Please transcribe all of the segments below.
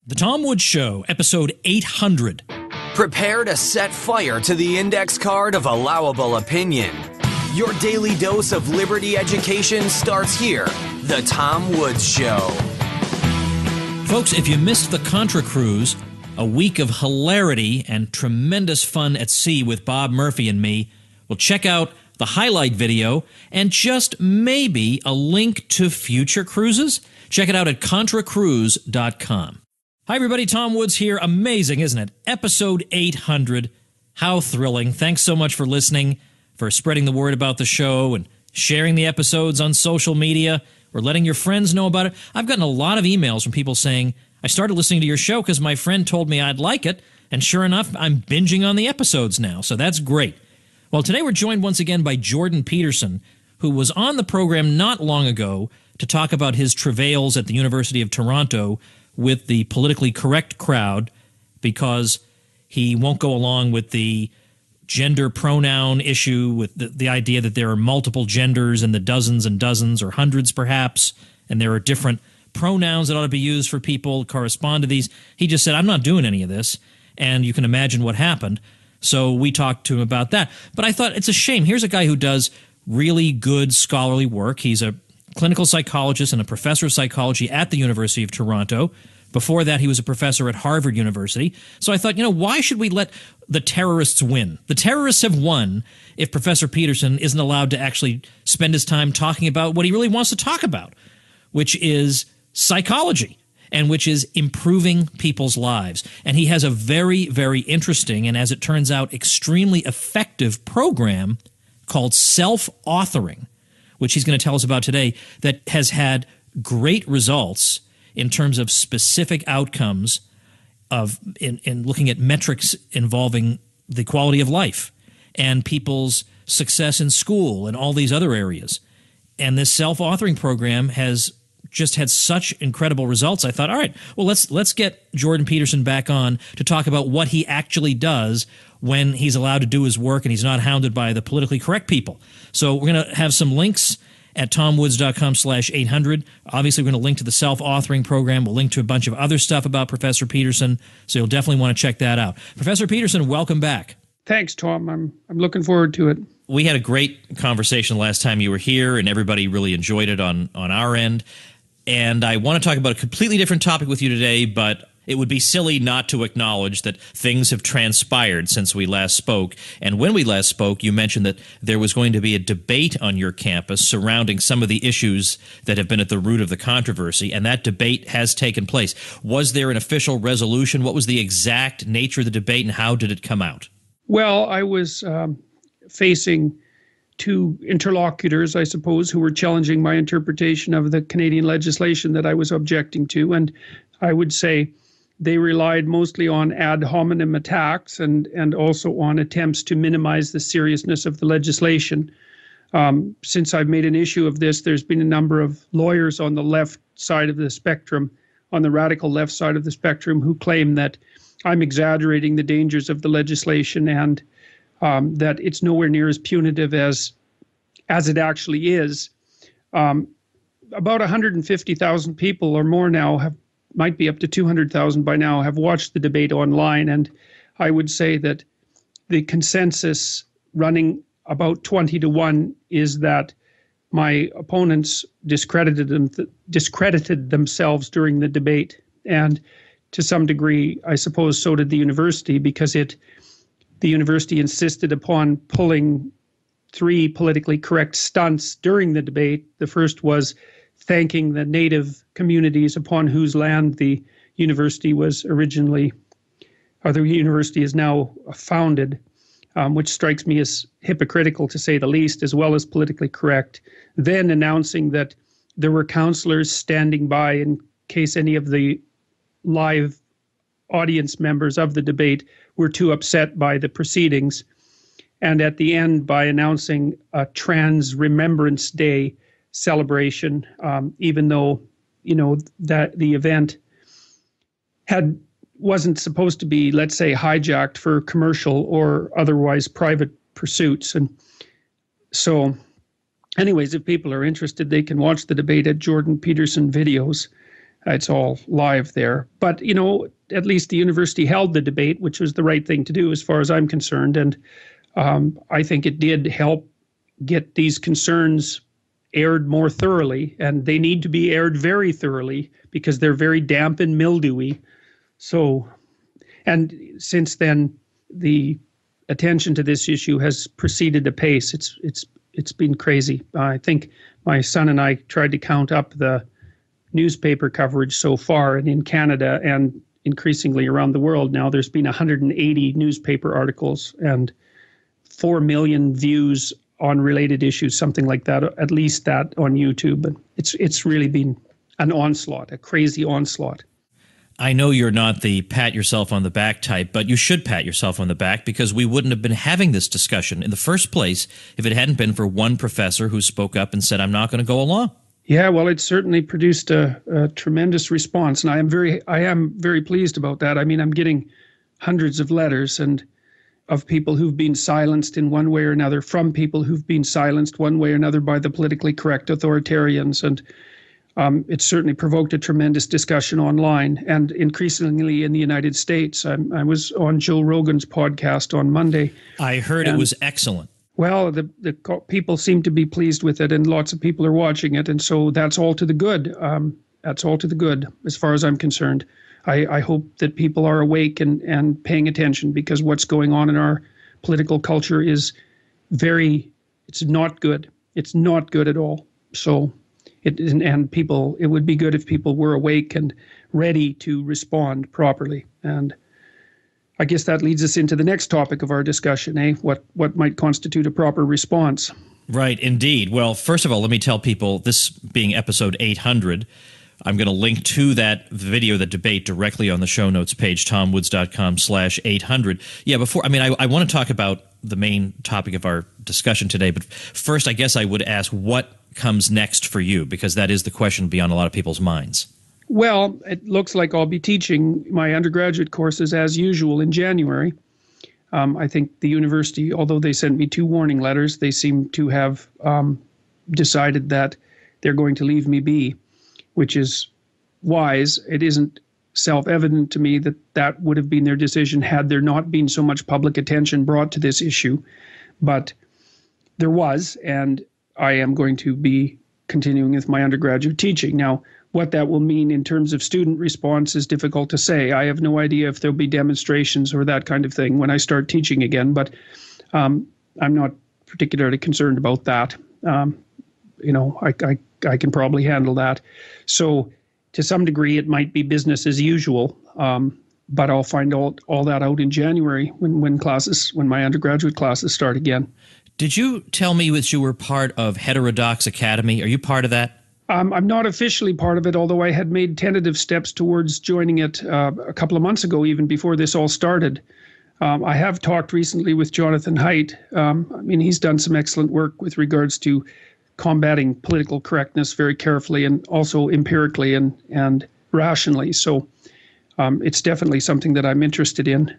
The Tom Woods Show, episode 800. Prepare to set fire to the index card of allowable opinion. Your daily dose of liberty education starts here. The Tom Woods Show. Folks, if you missed the Contra Cruise, a week of hilarity and tremendous fun at sea with Bob Murphy and me, well, check out the highlight video and just maybe a link to future cruises. Check it out at contracruise.com. Hi, everybody. Tom Woods here. Amazing, isn't it? Episode 800. How thrilling. Thanks so much for listening, for spreading the word about the show and sharing the episodes on social media or letting your friends know about it. I've gotten a lot of emails from people saying, I started listening to your show because my friend told me I'd like it, and sure enough, I'm binging on the episodes now, so that's great. Well, today we're joined once again by Jordan Peterson, who was on the program not long ago to talk about his travails at the University of Toronto with the politically correct crowd because he won't go along with the gender pronoun issue, with the idea that there are multiple genders and the dozens and dozens or hundreds perhaps, and there are different pronouns that ought to be used for people correspond to these. He just said, I'm not doing any of this, and you can imagine what happened. So we talked to him about that. But I thought it's a shame. Here's a guy who does really good scholarly work. He's a clinical psychologist and a professor of psychology at the University of Toronto. Before that, he was a professor at Harvard University. So I thought, why should we let the terrorists win? The terrorists have won if Professor Peterson isn't allowed to actually spend his time talking about what he really wants to talk about, which is psychology and which is improving people's lives. And he has a very, very interesting and, as it turns out, extremely effective program called self-authoring, which he's going to tell us about today, that has had great results in terms of specific outcomes in looking at metrics involving the quality of life and people's success in school and all these other areas. And this self-authoring program has just had such incredible results. I thought, all right, well, let's get Jordan Peterson back on to talk about what he actually does when he's allowed to do his work and he's not hounded by the politically correct people. So we're going to have some links at tomwoods.com/800. Obviously, we're going to link to the self-authoring program. We'll link to a bunch of other stuff about Professor Peterson, so you'll definitely want to check that out. Professor Peterson, welcome back. Thanks, Tom. I'm looking forward to it. We had a great conversation last time you were here, and everybody really enjoyed it on our end. And I want to talk about a completely different topic with you today, but it would be silly not to acknowledge that things have transpired since we last spoke. And when we last spoke, you mentioned that there was going to be a debate on your campus surrounding some of the issues that have been at the root of the controversy, and that debate has taken place. Was there an official resolution? What was the exact nature of the debate, and how did it come out? Well, I was facing two interlocutors, I suppose, who were challenging my interpretation of the Canadian legislation that I was objecting to. And I would say they relied mostly on ad hominem attacks and also on attempts to minimize the seriousness of the legislation. Since I've made an issue of this, there's been a number of lawyers on the left side of the spectrum, on the radical left side of the spectrum, who claim that I'm exaggerating the dangers of the legislation and that it's nowhere near as punitive as it actually is. About 150,000 people or more now might be up to 200,000 by now, have watched the debate online. And I would say that the consensus running about 20-1 is that my opponents discredited themselves during the debate. And to some degree, I suppose so did the university, because the university insisted upon pulling three politically correct stunts during the debate. The first was thanking the native communities upon whose land the university was originally, or the university is now founded, which strikes me as hypocritical to say the least, as well as politically correct. Then announcing that there were counselors standing by in case any of the live audience members of the debate were too upset by the proceedings. And at the end, by announcing a Trans Remembrance Day celebration, even though, that the event wasn't supposed to be, let's say, hijacked for commercial or otherwise private pursuits. And so anyways, if people are interested, they can watch the debate at Jordan Peterson Videos. It's all live there. But, at least the university held the debate, which was the right thing to do as far as I'm concerned. And I think it did help get these concerns aired more thoroughly. And they need to be aired very thoroughly because they're very damp and mildewy. So, and since then, the attention to this issue has proceeded apace. It's been crazy. I think my son and I tried to count up the newspaper coverage so far, and in Canada and increasingly around the world now, there's been 180 newspaper articles and 4 million views on related issues, something like that, at least that on YouTube. And it's really been an onslaught, a crazy onslaught. I know you're not the pat yourself on the back type, but you should pat yourself on the back because we wouldn't have been having this discussion in the first place if it hadn't been for one professor who spoke up and said, I'm not going to go along. Yeah, well, it certainly produced a tremendous response, and I am very pleased about that. I mean, I'm getting hundreds of letters and of people who've been silenced in one way or another, from people who've been silenced one way or another by the politically correct authoritarians, and it certainly provoked a tremendous discussion online and increasingly in the United States. I was on Joe Rogan's podcast on Monday. I heard it was excellent. Well, the people seem to be pleased with it, and lots of people are watching it, and so that's all to the good. That's all to the good, as far as I'm concerned. I hope that people are awake and paying attention, because what's going on in our political culture is it's not good. It's not good at all. So, it would be good if people were awake and ready to respond properly. And I guess that leads us into the next topic of our discussion, what might constitute a proper response. Right, indeed. Well, first of all, let me tell people, this being episode 800, I'm going to link to that video, the debate, directly on the show notes page, tomwoods.com/800. Yeah, I want to talk about the main topic of our discussion today, but first, I guess I would ask what comes next for you, because that is the question beyond a lot of people's minds. Well, it looks like I'll be teaching my undergraduate courses as usual in January. I think the university, although they sent me 2 warning letters, they seem to have decided that they're going to leave me be, which is wise. It isn't self-evident to me that would have been their decision had there not been so much public attention brought to this issue. But there was, and I am going to be continuing with my undergraduate teaching. Now, what that will mean in terms of student response is difficult to say. I have no idea if there'll be demonstrations or that kind of thing when I start teaching again, but I'm not particularly concerned about that. I can probably handle that. So to some degree, it might be business as usual, but I'll find all that out in January when my undergraduate classes start again. Did you tell me that you were part of Heterodox Academy? Are you part of that? I'm not officially part of it, although I had made tentative steps towards joining it a couple of months ago, even before this all started. I have talked recently with Jonathan Haidt. He's done some excellent work with regards to combating political correctness very carefully and also empirically and rationally. So it's definitely something that I'm interested in.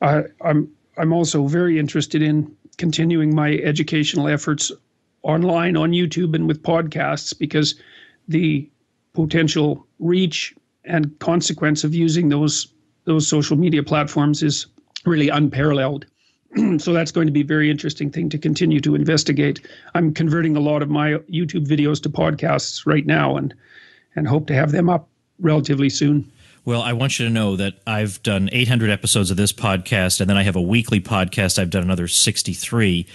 I'm also very interested in continuing my educational efforts online on YouTube and with podcasts, because the potential reach and consequence of using those social media platforms is really unparalleled. So that's going to be a very interesting thing to continue to investigate. I'm converting a lot of my YouTube videos to podcasts right now and hope to have them up relatively soon. Well, I want you to know that I've done 800 episodes of this podcast, and then I have a weekly podcast. I've done another 63.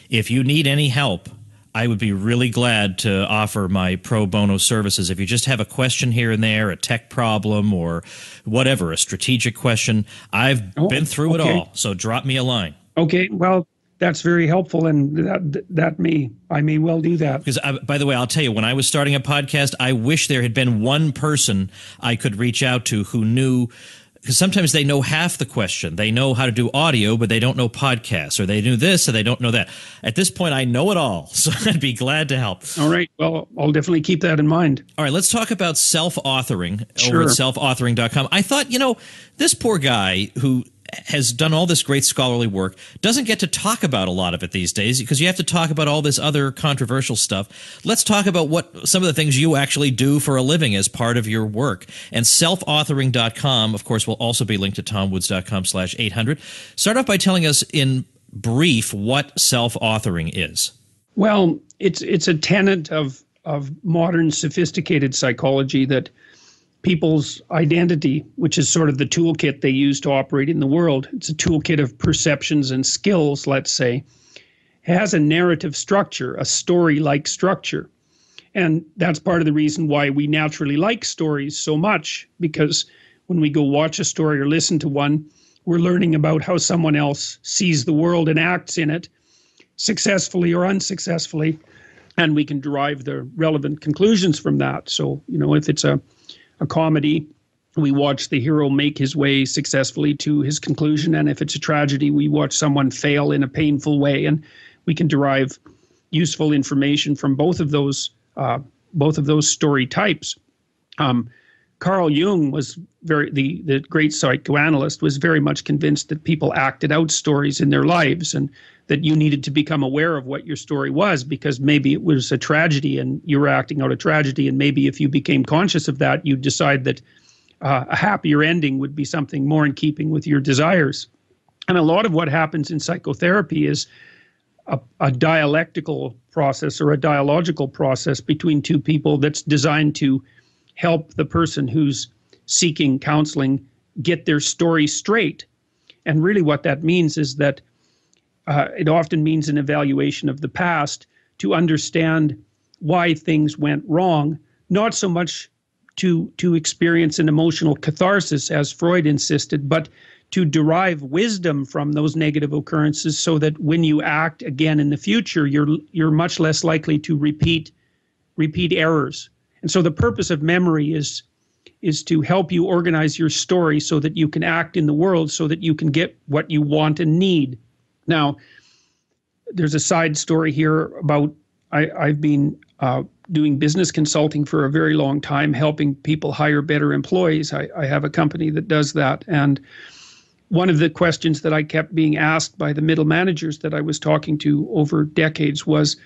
If you need any help, I would be really glad to offer my pro bono services. If you just have a question here and there, a tech problem or whatever, a strategic question, I've been through it all. So drop me a line. Okay, well, that's very helpful, and I may well do that. Because, by the way, I'll tell you, when I was starting a podcast, I wish there had been one person I could reach out to who knew, because sometimes they know half the question. They know how to do audio, but they don't know podcasts, or they do this, or they don't know that. At this point, I know it all, so I'd be glad to help. All right. Well, I'll definitely keep that in mind. All right, let's talk about self-authoring Sure. over at selfauthoring.com. I thought, this poor guy who has done all this great scholarly work, doesn't get to talk about a lot of it these days because you have to talk about all this other controversial stuff. Let's talk about what some of the things you actually do for a living as part of your work. And selfauthoring.com, of course, will also be linked to tomwoods.com/800. Start off by telling us in brief what self-authoring is. Well, it's a tenet of modern sophisticated psychology that people's identity, which is sort of the toolkit they use to operate in the world, it's a toolkit of perceptions and skills, let's say, has a narrative structure, a story-like structure. And that's part of the reason why we naturally like stories so much, because when we go watch a story or listen to one, we're learning about how someone else sees the world and acts in it, successfully or unsuccessfully, and we can derive the relevant conclusions from that. So, if it's a comedy, we watch the hero make his way successfully to his conclusion, and if it's a tragedy, we watch someone fail in a painful way, and we can derive useful information from both of those story types. Carl Jung was the great psychoanalyst, was very much convinced that people acted out stories in their lives, and that you needed to become aware of what your story was, because maybe it was a tragedy and you were acting out a tragedy, and maybe if you became conscious of that, you'd decide that a happier ending would be something more in keeping with your desires. And a lot of what happens in psychotherapy is a dialectical process or a dialogical process between two people that's designed to help the person who's seeking counseling get their story straight. And really what that means is that it often means an evaluation of the past to understand why things went wrong, not so much to experience an emotional catharsis, as Freud insisted, but to derive wisdom from those negative occurrences so that when you act again in the future, you're much less likely to repeat errors. And so the purpose of memory is to help you organize your story so that you can act in the world, so that you can get what you want and need. Now, there's a side story here about I've been doing business consulting for a very long time, helping people hire better employees. I have a company that does that. And one of the questions that I kept being asked by the middle managers that I was talking to over decades was,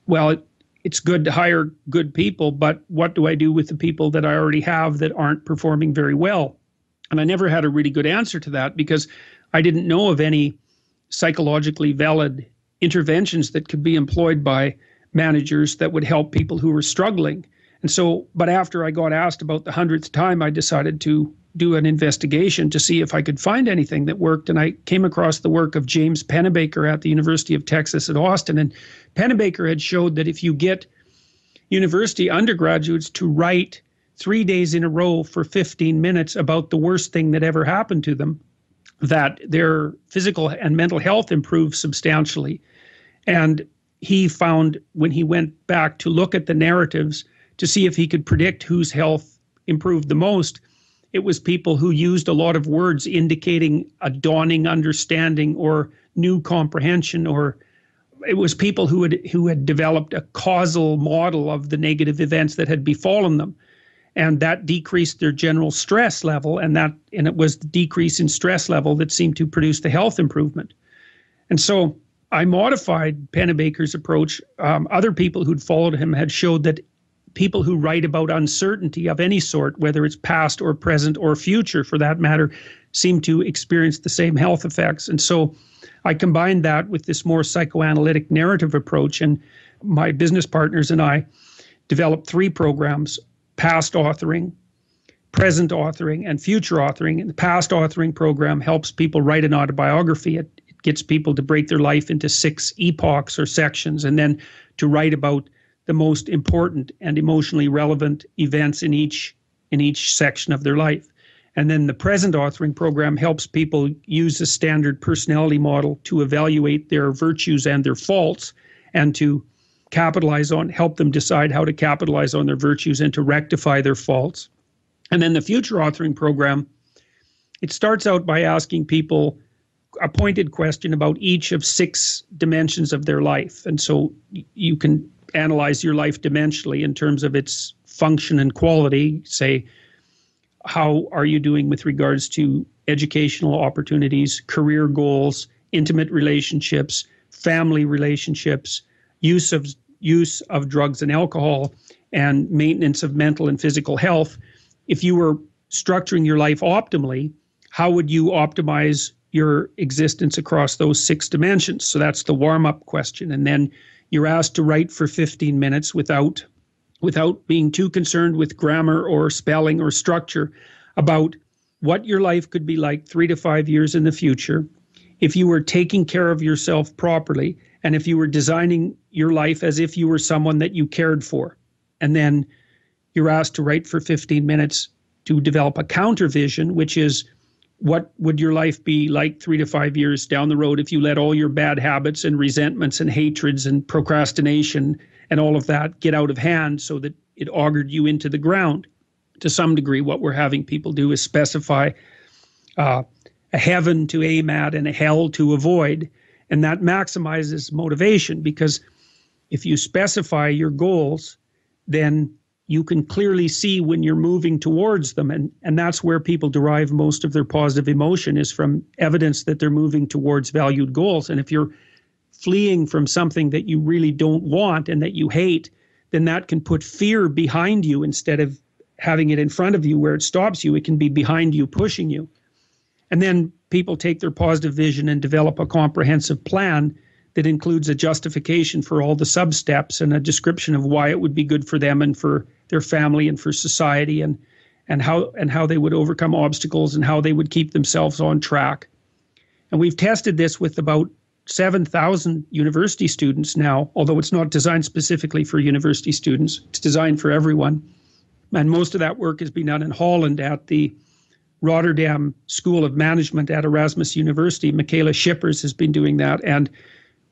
well, it's good to hire good people, but what do I do with the people that I already have that aren't performing very well? And I never had a really good answer to that, because I didn't know of any psychologically valid interventions that could be employed by managers that would help people who were struggling. And so, but after I got asked about the 100th time, I decided to do an investigation to see if I could find anything that worked. And I came across the work of James Pennebaker at the University of Texas at Austin. And Pennebaker had showed that if you get university undergraduates to write 3 days in a row for 15 minutes about the worst thing that ever happened to them, that their physical and mental health improved substantially. And he found, when he went back to look at the narratives to see if he could predict whose health improved the most, it was people who used a lot of words indicating a dawning understanding or new comprehension, or it was people who had developed a causal model of the negative events that had befallen them. And that decreased their general stress level, and it was the decrease in stress level that seemed to produce the health improvement. And so I modified Pennebaker's approach. Other people who'd followed him had showed that people who write about uncertainty of any sort, whether it's past or present or future for that matter, seem to experience the same health effects. And so I combined that with this more psychoanalytic narrative approach, and my business partners and I developed 3 programs: past authoring, present authoring, and future authoring. And the past authoring program helps people write an autobiography. It gets people to break their life into 6 epochs or sections, and then to write about the most important and emotionally relevant events in each section of their life. And then the present authoring program helps people use a standard personality model to evaluate their virtues and their faults, and to help them decide how to capitalize on their virtues and to rectify their faults. And then the future authoring program, it starts out by asking people a pointed question about each of 6 dimensions of their life. And so you can analyze your life dimensionally in terms of its function and quality. Say, how are you doing with regards to educational opportunities, career goals, intimate relationships, family relationships, use of drugs and alcohol, and maintenance of mental and physical health. If you were structuring your life optimally, how would you optimize your existence across those 6 dimensions? So that's the warm-up question. And then you're asked to write for 15 minutes without being too concerned with grammar or spelling or structure about what your life could be like 3 to 5 years in the future if you were taking care of yourself properly, and if you were designing your life as if you were someone that you cared for. And then you're asked to write for 15 minutes to develop a counter vision, which is, what would your life be like 3 to 5 years down the road if you let all your bad habits and resentments and hatreds and procrastination and all of that get out of hand so that it augured you into the ground? To some degree, what we're having people do is specify a heaven to aim at and a hell to avoid, and that maximizes motivation, because if you specify your goals, then you can clearly see when you're moving towards them, and that's where people derive most of their positive emotion, is from evidence that they're moving towards valued goals. And if you're fleeing from something that you really don't want and that you hate, then that can put fear behind you instead of having it in front of you where it stops you. It can be behind you, pushing you. And then people take their positive vision and develop a comprehensive plan that includes a justification for all the sub-steps and a description of why it would be good for them and for their family and for society, and how they would overcome obstacles and how they would keep themselves on track. And we've tested this with about 7,000 university students now, although it's not designed specifically for university students. It's designed for everyone. And most of that work has been done in Holland at the Rotterdam School of Management at Erasmus University. Michaela Schippers has been doing that. And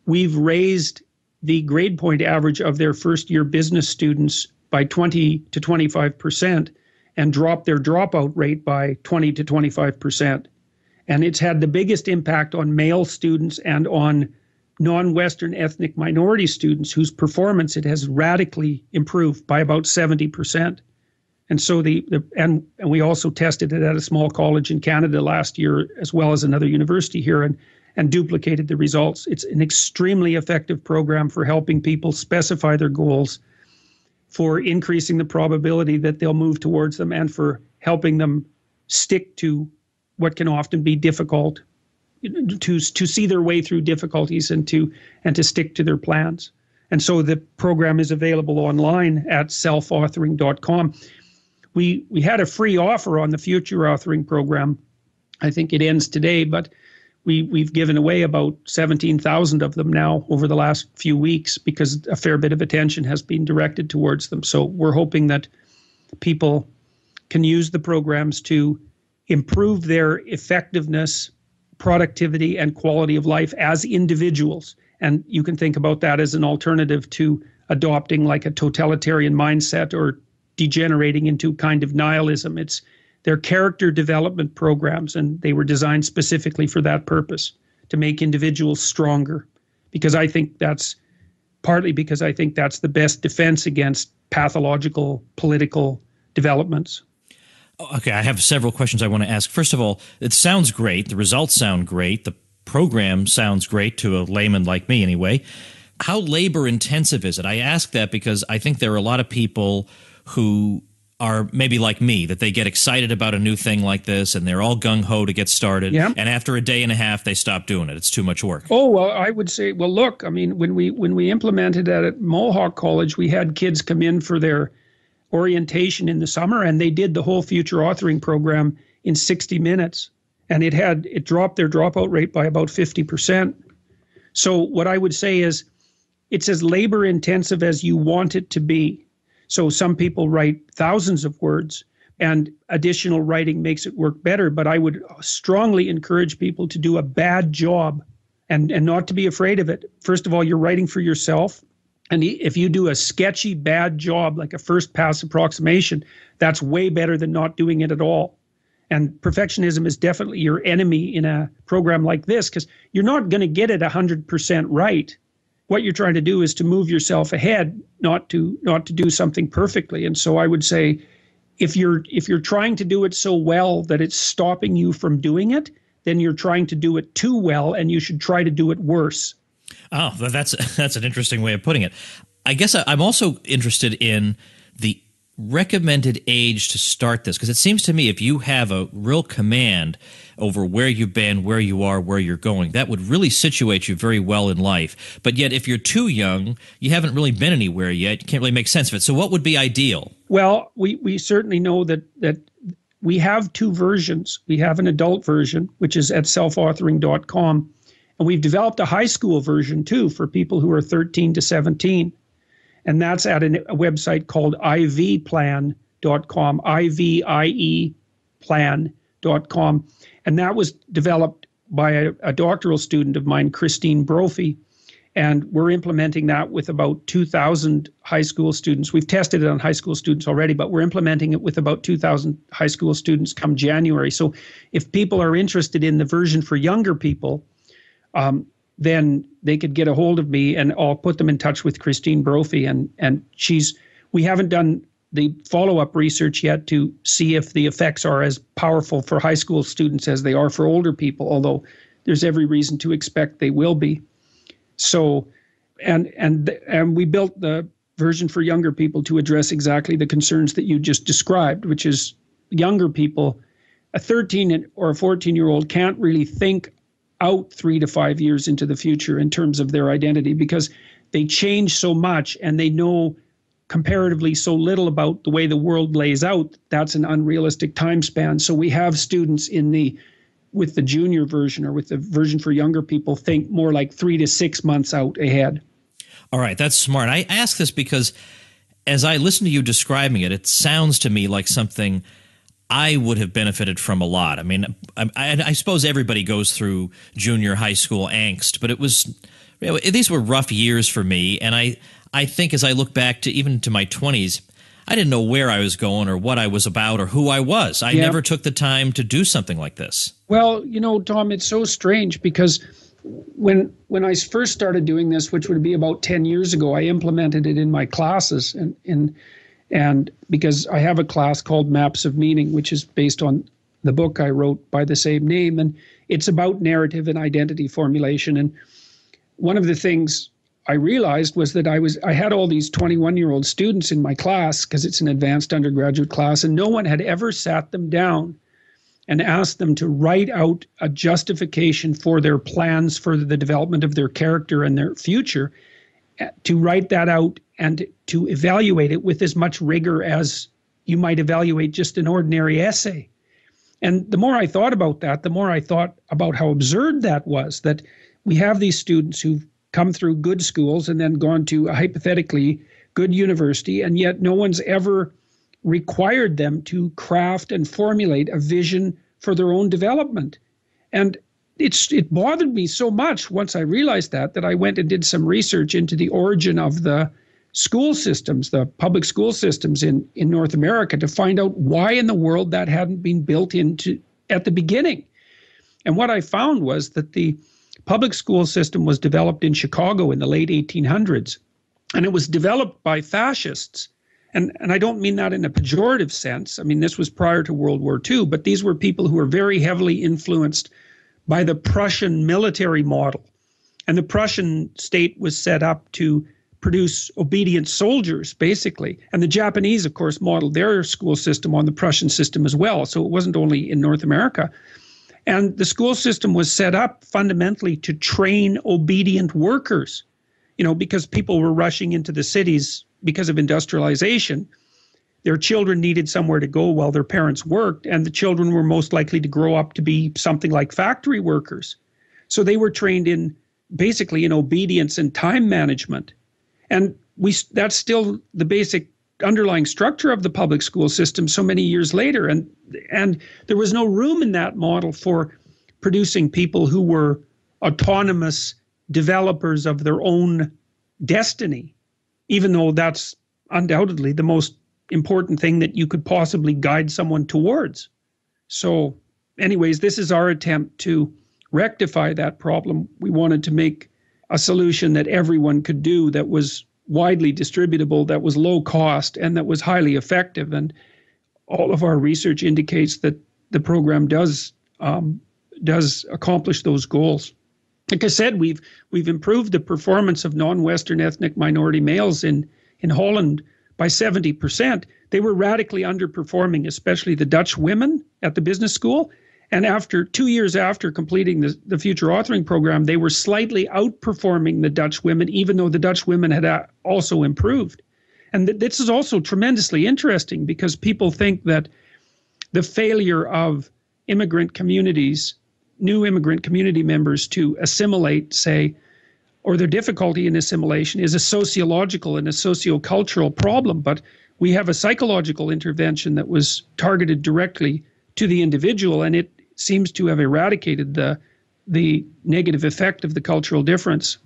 we've raised the grade point average of their first year business students by 20 to 25% and dropped their dropout rate by 20 to 25%. And it's had the biggest impact on male students and on non-Western ethnic minority students, whose performance it has radically improved by about 70%. And so and we also tested it at a small college in Canada last year, as well as another university here, and duplicated the results. It's an extremely effective program for helping people specify their goals, for increasing the probability that they'll move towards them, and for helping them stick to what can often be difficult, to see their way through difficulties and to stick to their plans. And so the program is available online at selfauthoring.com. We had a free offer on the Future Authoring program. I think it ends today, but we've given away about 17,000 of them now over the last few weeks, because a fair bit of attention has been directed towards them. So we're hoping that people can use the programs to improve their effectiveness, productivity, and quality of life as individuals. And you can think about that as an alternative to adopting like a totalitarian mindset or degenerating into kind of nihilism. They're character development programs, and they were designed specifically for that purpose, to make individuals stronger. Because I think that's the best defense against pathological political developments. Okay, I have several questions I want to ask. First of all, it sounds great. The results sound great. The program sounds great to a layman like me anyway. How labor intensive is it? I ask that because I think there are a lot of people who are maybe like me, that they get excited about a new thing like this and they're all gung-ho to get started. Yeah. And after a day and a half, they stop doing it. It's too much work. Oh, well, I would say, well, look, I mean, when we implemented that at Mohawk College, we had kids come in for their orientation in the summer, and they did the whole Future Authoring program in 60 minutes. And it dropped their dropout rate by about 50%. So what I would say is, it's as labor intensive as you want it to be. So some people write thousands of words, and additional writing makes it work better. But I would strongly encourage people to do a bad job and not to be afraid of it. First of all, you're writing for yourself. And if you do a sketchy, bad job, like a first pass approximation, that's way better than not doing it at all. And perfectionism is definitely your enemy in a program like this, because you're not going to get it 100% right. What you're trying to do is to move yourself ahead, not to do something perfectly. And so I would say, if you're trying to do it so well that it's stopping you from doing it, then you're trying to do it too well, and you should try to do it worse. Oh, that's an interesting way of putting it. I guess I'm also interested in the recommended age to start this, because it seems to me if you have a real command over where you've been, where you are, where you're going, that would really situate you very well in life. But yet if you're too young, you haven't really been anywhere yet, you can't really make sense of it. So what would be ideal? Well, we certainly know that we have two versions. We have an adult version, which is at selfauthoring.com, and we've developed a high school version too for people who are 13 to 17. And that's at a website called ivplan.com, IVIE plan.com. And that was developed by a doctoral student of mine, Christine Brophy. And we're implementing that with about 2,000 high school students. We've tested it on high school students already, but we're implementing it with about 2,000 high school students come January. So if people are interested in the version for younger people, then they could get a hold of me, and I'll put them in touch with Christine Brophy. And we haven't done the follow-up research yet to see if the effects are as powerful for high school students as they are for older people, although there's every reason to expect they will be. So, and we built the version for younger people to address exactly the concerns that you just described, which is younger people, a 13 or a 14-year-old can't really think out 3 to 5 years into the future in terms of their identity, because they change so much and they know comparatively so little about the way the world lays out. That's an unrealistic time span. So we have students with the junior version, or with the version for younger people, think more like 3 to 6 months out ahead. All right, that's smart. I ask this because as I listen to you describing it, it sounds to me like something I would have benefited from a lot. I mean, I suppose everybody goes through junior high school angst, but these were rough years for me. And I think as I look back to even to my 20s, I didn't know where I was going or what I was about or who I was. I never took the time to do something like this. Well, Tom, it's so strange because when I first started doing this, which would be about 10 years ago, I implemented it in my classes, and because I have a class called Maps of Meaning, which is based on the book I wrote by the same name, and it's about narrative and identity formulation. And one of the things I realized was that I had all these 21-year-old students in my class, because it's an advanced undergraduate class, and no one had ever sat them down and asked them to write out a justification for their plans for the development of their character and their future, to write that out and to evaluate it with as much rigor as you might evaluate just an ordinary essay. And the more I thought about that, the more I thought about how absurd that was, that we have these students who've come through good schools and then gone to a hypothetically good university, and yet no one's ever required them to craft and formulate a vision for their own development. And it bothered me so much once I realized that I went and did some research into the origin of the school systems, the public school systems in North America, to find out why in the world that hadn't been built into at the beginning. And what I found was that the public school system was developed in Chicago in the late 1800s, and it was developed by fascists. And I don't mean that in a pejorative sense. I mean, this was prior to World War II, but these were people who were very heavily influenced by the Prussian military model. And the Prussian state was set up to produce obedient soldiers, basically. And the Japanese, of course, modeled their school system on the Prussian system as well. So it wasn't only in North America. And the school system was set up fundamentally to train obedient workers, because people were rushing into the cities because of industrialization. Their children needed somewhere to go while their parents worked, and the children were most likely to grow up to be something like factory workers. So they were trained basically in obedience and time management. And that's still the basic underlying structure of the public school system so many years later. And there was no room in that model for producing people who were autonomous developers of their own destiny, even though that's undoubtedly the most important thing that you could possibly guide someone towards. So anyways, this is our attempt to rectify that problem. We wanted to make a solution that everyone could do, that was widely distributable, that was low cost, and that was highly effective. And all of our research indicates that the program does accomplish those goals. Like I said, we've improved the performance of non-Western ethnic minority males in Holland by 70%. They were radically underperforming, especially the Dutch women at the business school. And after 2 years after completing the future authoring program, they were slightly outperforming the Dutch women, even though the Dutch women had also improved. And this is also tremendously interesting because people think that the failure of immigrant communities, new immigrant community members to assimilate, say, or their difficulty in assimilation is a sociological and a sociocultural problem. But we have a psychological intervention that was targeted directly to the individual, and it seems to have eradicated the negative effect of the cultural difference.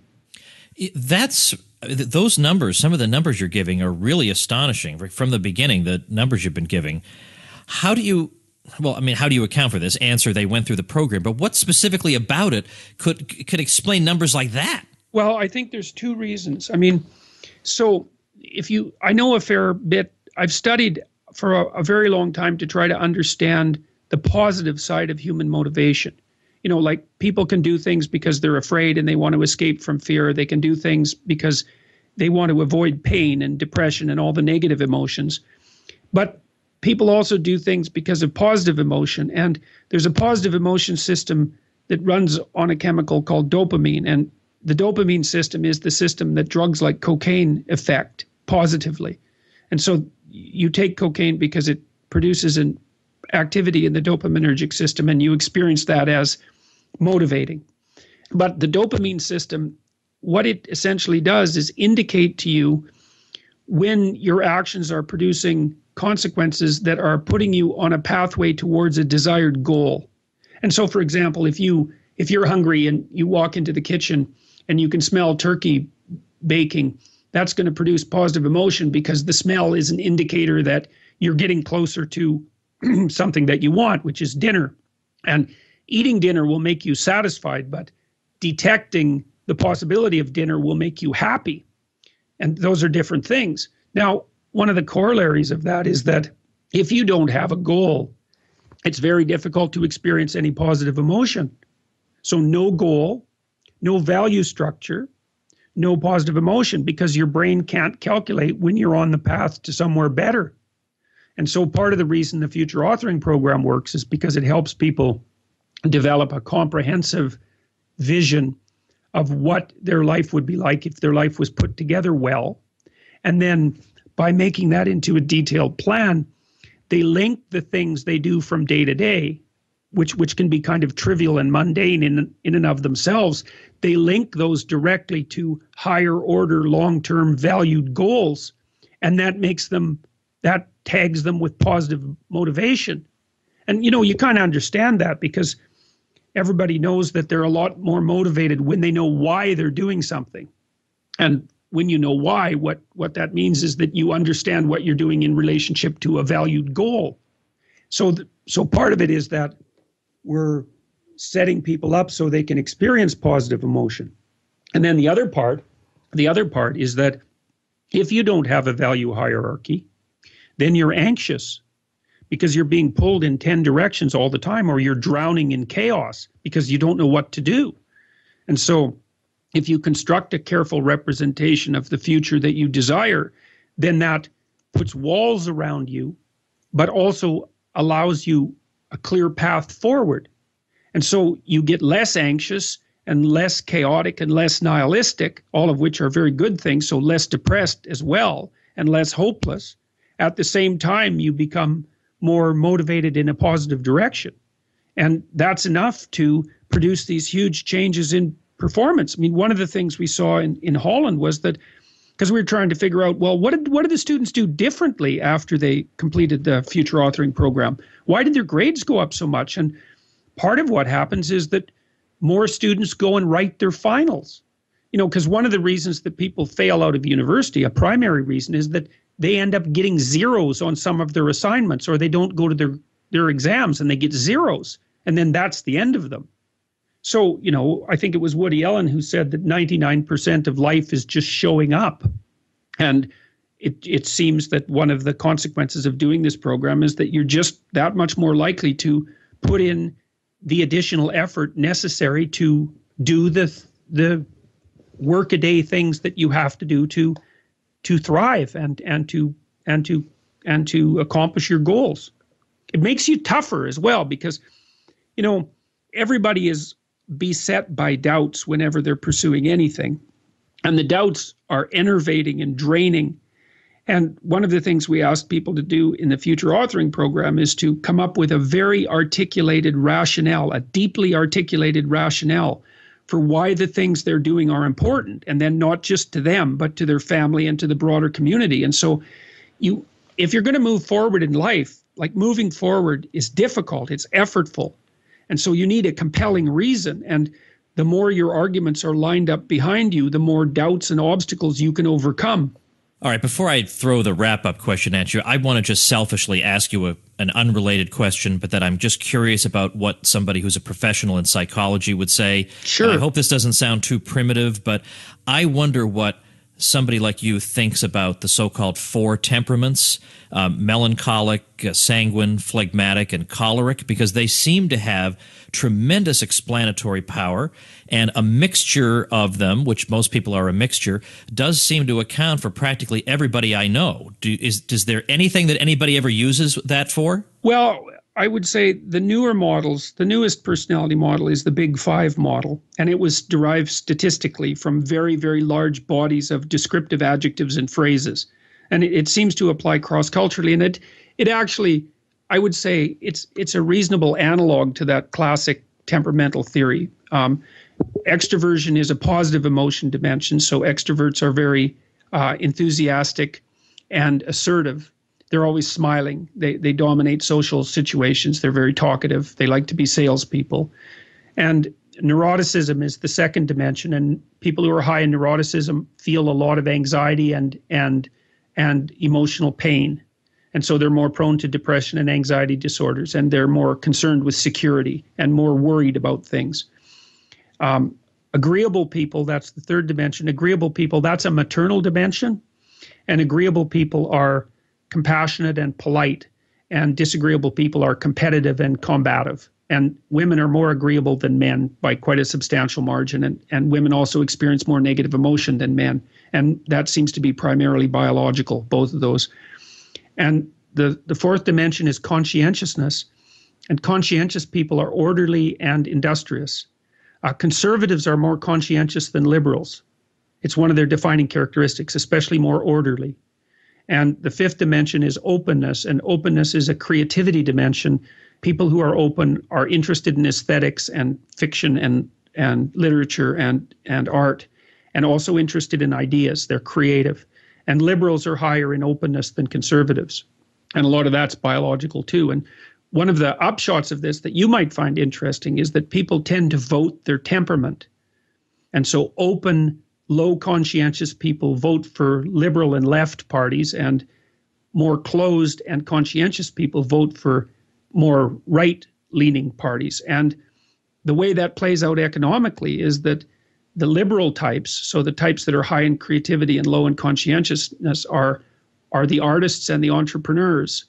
Those numbers, some of the numbers you're giving are really astonishing from the beginning, the numbers you've been giving. How do you account for this? Answer, they went through the program, but what specifically about it could explain numbers like that? Well, I think there's two reasons. I mean, so I know a fair bit, I've studied for a very long time to try to understand the positive side of human motivation. You know, like people can do things because they're afraid and they want to escape from fear. They can do things because they want to avoid pain and depression and all the negative emotions. But people also do things because of positive emotion. And there's a positive emotion system that runs on a chemical called dopamine. And the dopamine system is the system that drugs like cocaine affect positively. And so you take cocaine because it produces an activity in the dopaminergic system, and you experience that as motivating. But the dopamine system, what it essentially does is indicate to you when your actions are producing consequences that are putting you on a pathway towards a desired goal. And so, for example, if you're hungry and you walk into the kitchen and you can smell turkey baking, that's going to produce positive emotion because the smell is an indicator that you're getting closer to something that you want, which is dinner. And eating dinner will make you satisfied, but detecting the possibility of dinner will make you happy. And those are different things. Now, one of the corollaries of that is that if you don't have a goal, it's very difficult to experience any positive emotion. So no goal, no value structure, no positive emotion, because your brain can't calculate when you're on the path to somewhere better. And so part of the reason the Future Authoring Program works is because it helps people develop a comprehensive vision of what their life would be like if their life was put together well. And then by making that into a detailed plan, they link the things they do from day to day, which can be kind of trivial and mundane in and of themselves. They link those directly to higher order, long-term valued goals. And that tags them with positive motivation. And, you know, you kind of understand that because everybody knows that they're a lot more motivated when they know why they're doing something. And when you know why, what that means is that you understand what you're doing in relationship to a valued goal. So part of it is that we're setting people up so they can experience positive emotion. And then the other part is that if you don't have a value hierarchy, then you're anxious because you're being pulled in 10 directions all the time, or you're drowning in chaos because you don't know what to do. And so if you construct a careful representation of the future that you desire, then that puts walls around you, but also allows you a clear path forward. And so you get less anxious and less chaotic and less nihilistic, all of which are very good things, so less depressed as well and less hopeless. At the same time, you become more motivated in a positive direction. And that's enough to produce these huge changes in performance. I mean, one of the things we saw in Holland was that, because we were trying to figure out, well, what did the students do differently after they completed the Future Authoring Program? Why did their grades go up so much? And part of what happens is that more students go and write their finals. You know, because one of the reasons that people fail out of university, a primary reason, is that they end up getting zeros on some of their assignments, or they don't go to their exams and they get zeros. And then that's the end of them. So, you know, I think it was Woody Allen who said that 99% of life is just showing up. And it seems that one of the consequences of doing this program is that you're just that much more likely to put in the additional effort necessary to do the workaday things that you have to do to thrive and to accomplish your goals. It makes you tougher as well because, everybody is beset by doubts whenever they're pursuing anything. And the doubts are enervating and draining. And one of the things we ask people to do in the future authoring program is to come up with a very articulated rationale, a deeply articulated rationale for why the things they're doing are important, and then not just to them, but to their family and to the broader community. And so if you're going to move forward in life, like moving forward is difficult, it's effortful. And so you need a compelling reason. And the more your arguments are lined up behind you, the more doubts and obstacles you can overcome. All right, before I throw the wrap-up question at you, I want to just selfishly ask you an unrelated question, but that I'm just curious about what somebody who's a professional in psychology would say. Sure. I hope this doesn't sound too primitive, but I wonder what somebody like you thinks about the so-called four temperaments, melancholic, sanguine, phlegmatic, and choleric, because they seem to have tremendous explanatory power, and a mixture of them, which most people are a mixture, does seem to account for practically everybody I know. Is there anything that anybody ever uses that for? Well, I would say the newer models, the newest personality model is the Big Five model, and it was derived statistically from very, very large bodies of descriptive adjectives and phrases. And it seems to apply cross-culturally, and it actually, I would say, it's a reasonable analog to that classic temperamental theory. Extroversion is a positive emotion dimension, so extroverts are very enthusiastic and assertive. They're always smiling. They dominate social situations. They're very talkative. They like to be salespeople. And neuroticism is the second dimension. And people who are high in neuroticism feel a lot of anxiety and emotional pain. And so they're more prone to depression and anxiety disorders. And they're more concerned with security and more worried about things. Agreeable people, that's the third dimension. Agreeable people, that's a maternal dimension. And agreeable people are compassionate and polite, and disagreeable people are competitive and combative. And women are more agreeable than men by quite a substantial margin, and women also experience more negative emotion than men. And that seems to be primarily biological, both of those. And the fourth dimension is conscientiousness, and conscientious people are orderly and industrious. Conservatives are more conscientious than liberals. It's one of their defining characteristics, especially more orderly. And the fifth dimension is openness, and openness is a creativity dimension. People who are open are interested in aesthetics and fiction and literature and art, and also interested in ideas. They're creative. And liberals are higher in openness than conservatives. And a lot of that's biological too. And one of the upshots of this that you might find interesting is that people tend to vote their temperament. And so open, low conscientious people vote for liberal and left parties, and more closed and conscientious people vote for more right-leaning parties. And the way that plays out economically is that the liberal types, so the types that are high in creativity and low in conscientiousness, are the artists and the entrepreneurs.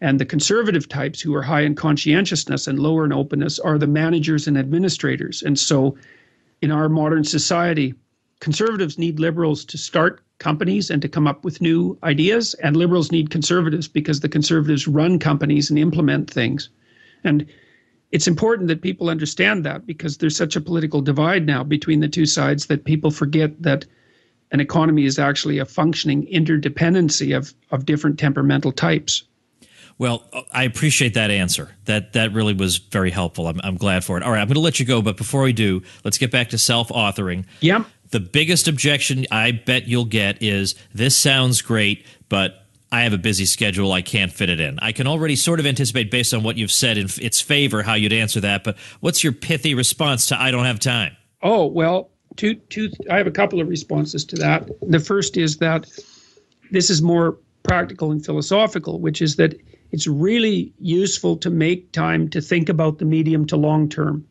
And the conservative types, who are high in conscientiousness and lower in openness, are the managers and administrators. And so in our modern society, conservatives need liberals to start companies and to come up with new ideas, and liberals need conservatives because the conservatives run companies and implement things. And it's important that people understand that, because there's such a political divide now between the two sides that people forget that an economy is actually a functioning interdependency of different temperamental types. Well, I appreciate that answer. That really was very helpful. I'm glad for it. All right, I'm going to let you go, but before we do, let's get back to self-authoring. Yep. The biggest objection I bet you'll get is, this sounds great, but I have a busy schedule. I can't fit it in. I can already sort of anticipate, based on what you've said in its favor, how you'd answer that. But what's your pithy response to I don't have time? Oh, well, I have a couple of responses to that. The first is that this is more practical and philosophical, which is that it's really useful to make time to think about the medium to long term.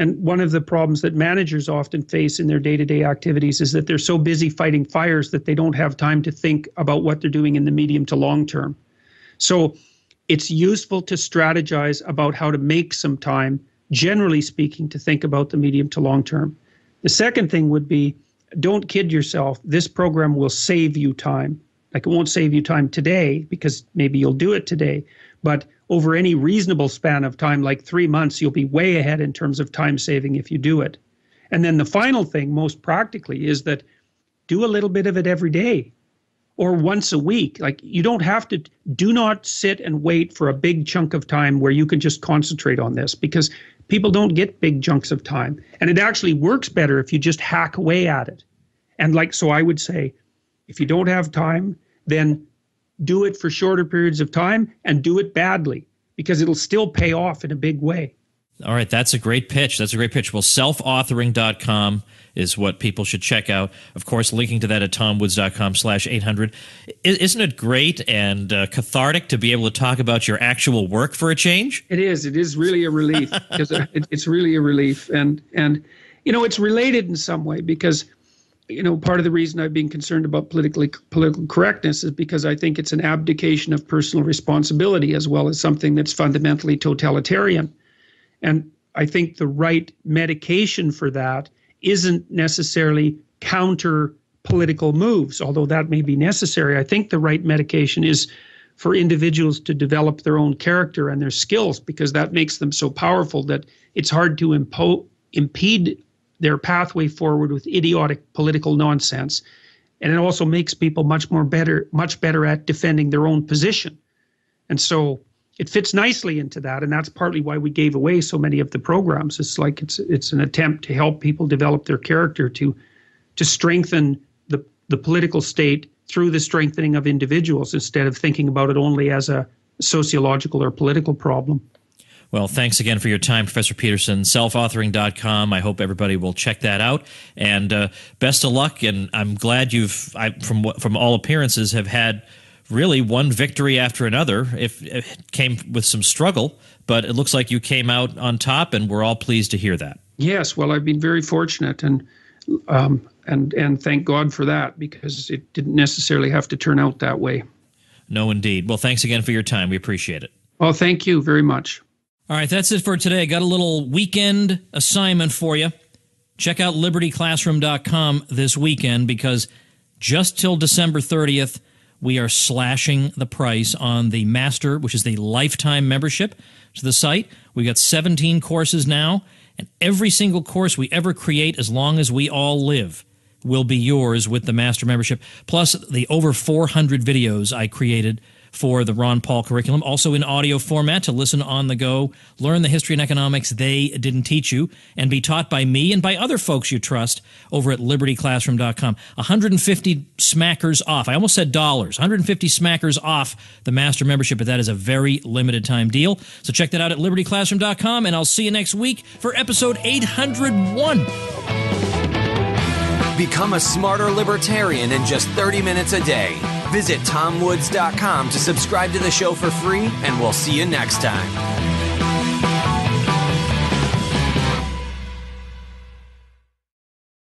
And one of the problems that managers often face in their day-to-day activities is that they're so busy fighting fires that they don't have time to think about what they're doing in the medium to long term. So it's useful to strategize about how to make some time, generally speaking, to think about the medium to long term. The second thing would be, don't kid yourself. This program will save you time. Like, it won't save you time today because maybe you'll do it today, but over any reasonable span of time, like 3 months, you'll be way ahead in terms of time saving if you do it. And then the final thing, most practically, is that do a little bit of it every day or once a week. Like, you don't have to, do not sit and wait for a big chunk of time where you can just concentrate on this, because people don't get big chunks of time. And it actually works better if you just hack away at it. And like, so I would say, if you don't have time, then do it for shorter periods of time and do it badly, because it'll still pay off in a big way. All right, that's a great pitch. That's a great pitch. Well, selfauthoring.com is what people should check out. Of course, linking to that at tomwoods.com/800. Isn't it great and cathartic to be able to talk about your actual work for a change? It is. It is really a relief. Because it's really a relief. And you know, it's related in some way, because you know, part of the reason I've been concerned about political correctness is because I think it's an abdication of personal responsibility, as well as something that's fundamentally totalitarian. And I think the right medication for that isn't necessarily counter political moves, although that may be necessary. I think the right medication is for individuals to develop their own character and their skills, because that makes them so powerful that it's hard to impede their pathway forward with idiotic political nonsense. And it also makes people much better at defending their own position. And so it fits nicely into that. And that's partly why we gave away so many of the programs. It's like it's an attempt to help people develop their character, to strengthen the political state through the strengthening of individuals, instead of thinking about it only as a sociological or political problem. Well, thanks again for your time, Professor Peterson. Selfauthoring.com. I hope everybody will check that out. And best of luck. And I'm glad from all appearances, have had really one victory after another. If it came with some struggle, but it looks like you came out on top, and we're all pleased to hear that. Yes, well, I've been very fortunate, and thank God for that, because it didn't necessarily have to turn out that way. No, indeed. Well, thanks again for your time. We appreciate it. Well, thank you very much. All right, that's it for today. I got a little weekend assignment for you. Check out libertyclassroom.com this weekend, because just till December 30th, we are slashing the price on the Master, which is the lifetime membership to the site. We got 17 courses now, and every single course we ever create, as long as we all live, will be yours with the Master membership, plus the over 400 videos I created for the Ron Paul curriculum, also in audio format to listen on the go, learn the history and economics they didn't teach you, and be taught by me and by other folks you trust over at libertyclassroom.com. 150 smackers off. I almost said dollars. 150 smackers off the Master membership, but that is a very limited time deal. So check that out at libertyclassroom.com, and I'll see you next week for episode 801. Become a smarter libertarian in just 30 minutes a day. Visit tomwoods.com to subscribe to the show for free, and we'll see you next time.